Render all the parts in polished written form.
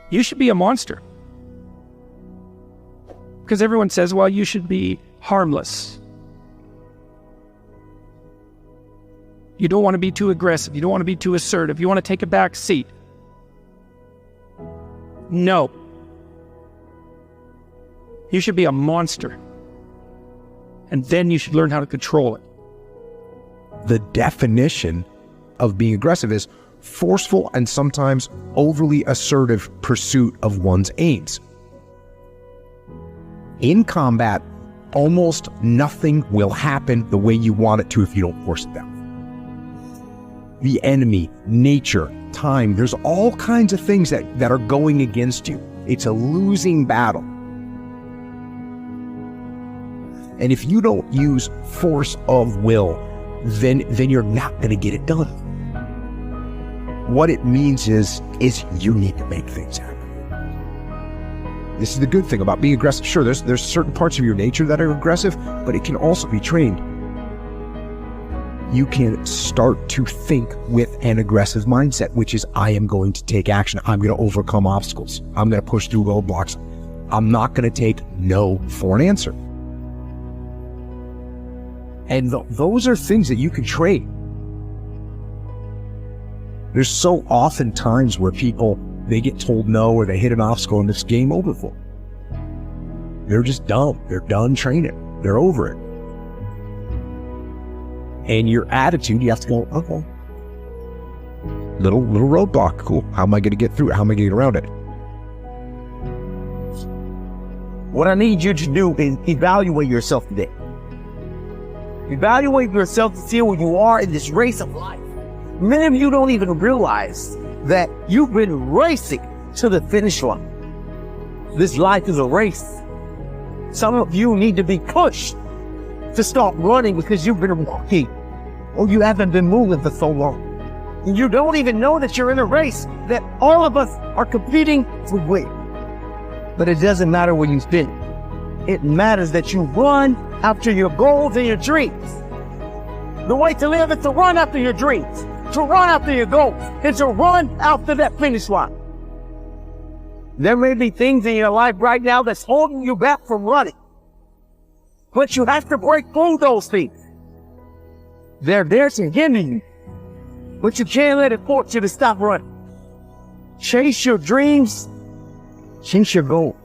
You should be a monster. Because everyone says, well, you should be harmless. You don't want to be too aggressive. You don't want to be too assertive. You want to take a back seat. No. You should be a monster. And then you should learn how to control it. The definition of being aggressive is forceful and sometimes overly assertive pursuit of one's aims. In combat, almost nothing will happen the way you want it to if you don't force it down. The enemy, nature, time, there's all kinds of things that are going against you. It's a losing battle. And if you don't use force of will, then you're not going to get it done. What it means is you need to make things happen. This is the good thing about being aggressive. Sure, there's certain parts of your nature that are aggressive, but it can also be trained. You can start to think with an aggressive mindset, which is, I am going to take action. I'm going to overcome obstacles. I'm going to push through roadblocks. I'm not going to take no for an answer. And those are things that you can train. There's so often times where people, they get told no or they hit an obstacle and it's game over for them. They're just dumb. They're done training. They're over it. And your attitude, you have to go, okay, little roadblock, cool. How am I going to get through it? How am I going to get around it? What I need you to do is evaluate yourself today. Evaluate yourself to see where you are in this race of life. Many of you don't even realize that you've been racing to the finish line. This life is a race. Some of you need to be pushed to start running because you've been walking or you haven't been moving for so long. And you don't even know that you're in a race that all of us are competing to win. But it doesn't matter where you've been. It matters that you run after your goals and your dreams. The way to live is to run after your dreams, to run after your goals, and to run after that finish line. There may be things in your life right now that's holding you back from running. But you have to break through those things. They're there to hinder you. But you can't let it force you to stop running. Chase your dreams. Chase your goals.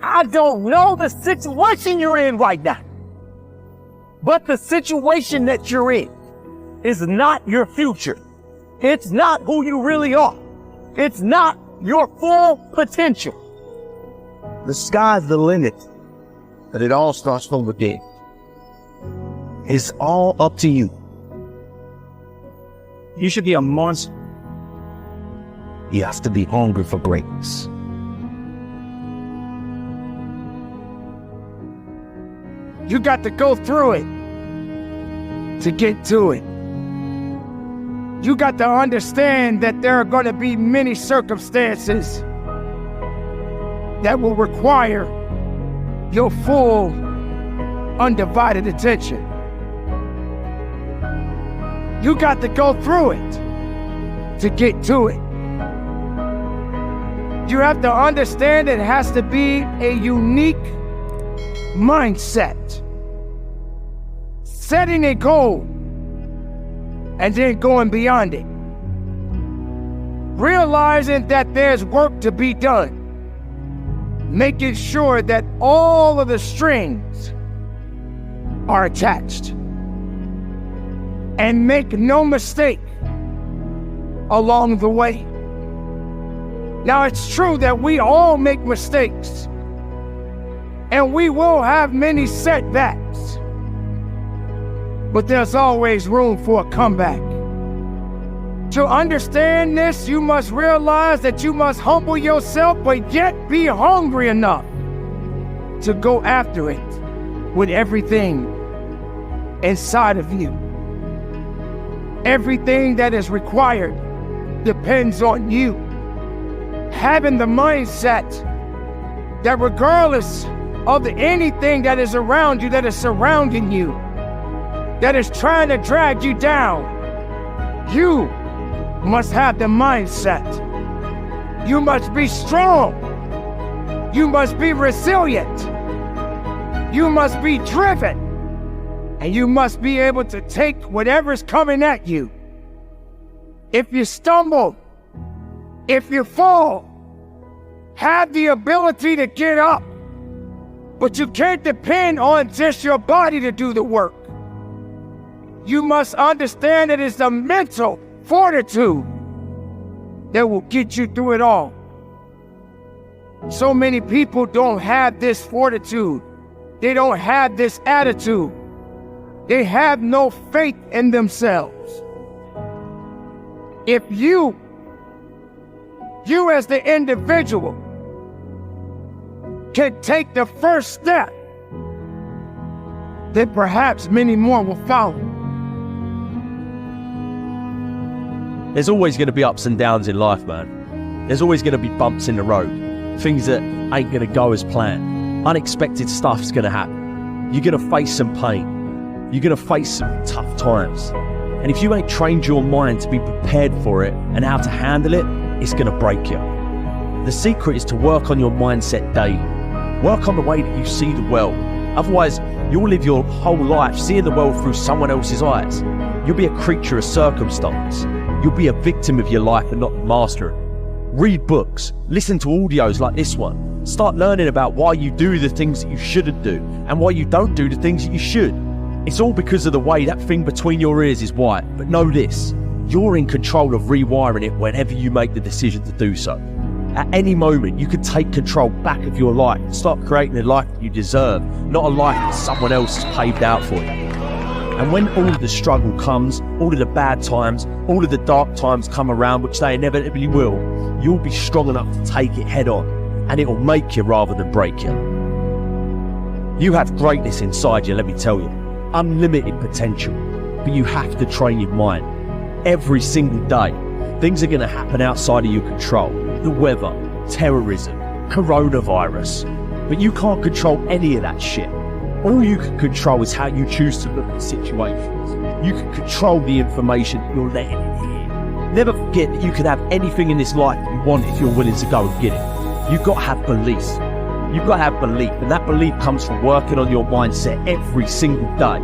I don't know the situation you're in right now. But the situation that you're in is not your future. It's not who you really are. It's not your full potential. The sky's the limit, but it all starts from within. It's all up to you. You should be a monster. You have to be hungry for greatness. You got to go through it to get to it. You got to understand that there are going to be many circumstances that will require your full, undivided attention. You got to go through it to get to it. You have to understand it has to be a unique mindset. Setting a goal and then going beyond it. Realizing that there's work to be done. Making sure that all of the strings are attached. And make no mistake along the way. Now, it's true that we all make mistakes. And we will have many setbacks. But there's always room for a comeback. To understand this, you must realize that you must humble yourself, but yet be hungry enough to go after it with everything inside of you. Everything that is required depends on you. Having the mindset that regardless of anything that is around you, that is surrounding you, that is trying to drag you down, you must have the mindset You must be strong. You must be resilient. You must be driven. And you must be able to take whatever's coming at you. If you stumble, if you fall, have the ability to get up. But you can't depend on just your body to do the work. You must understand that it's the mental fortitude that will get you through it all. So many people don't have this fortitude. They don't have this attitude. They have no faith in themselves. If you as the individual can take the first step, then perhaps many more will follow. There's always going to be ups and downs in life, man. There's always going to be bumps in the road. Things that ain't going to go as planned. Unexpected stuff's going to happen. You're going to face some pain. You're going to face some tough times. And if you ain't trained your mind to be prepared for it and how to handle it, it's going to break you. The secret is to work on your mindset daily. Work on the way that you see the world. Otherwise, you'll live your whole life seeing the world through someone else's eyes. You'll be a creature of circumstance. You'll be a victim of your life and not the master. Read books, listen to audios like this one. Start learning about why you do the things that you shouldn't do and why you don't do the things that you should. It's all because of the way that thing between your ears is wired. But know this, you're in control of rewiring it whenever you make the decision to do so. At any moment, you could take control back of your life and start creating the life that you deserve, not a life that someone else has paved out for you. And when all of the struggle comes, all of the bad times, all of the dark times come around, which they inevitably will, you'll be strong enough to take it head on, and it'll make you rather than break you. You have greatness inside you, let me tell you. Unlimited potential, but you have to train your mind. Every single day, things are going to happen outside of your control. The weather, terrorism, coronavirus. But you can't control any of that shit. All you can control is how you choose to look at situations. You can control the information that you're letting in here. Never forget that you can have anything in this life that you want if you're willing to go and get it. You've got to have beliefs. You've got to have belief, and that belief comes from working on your mindset every single day.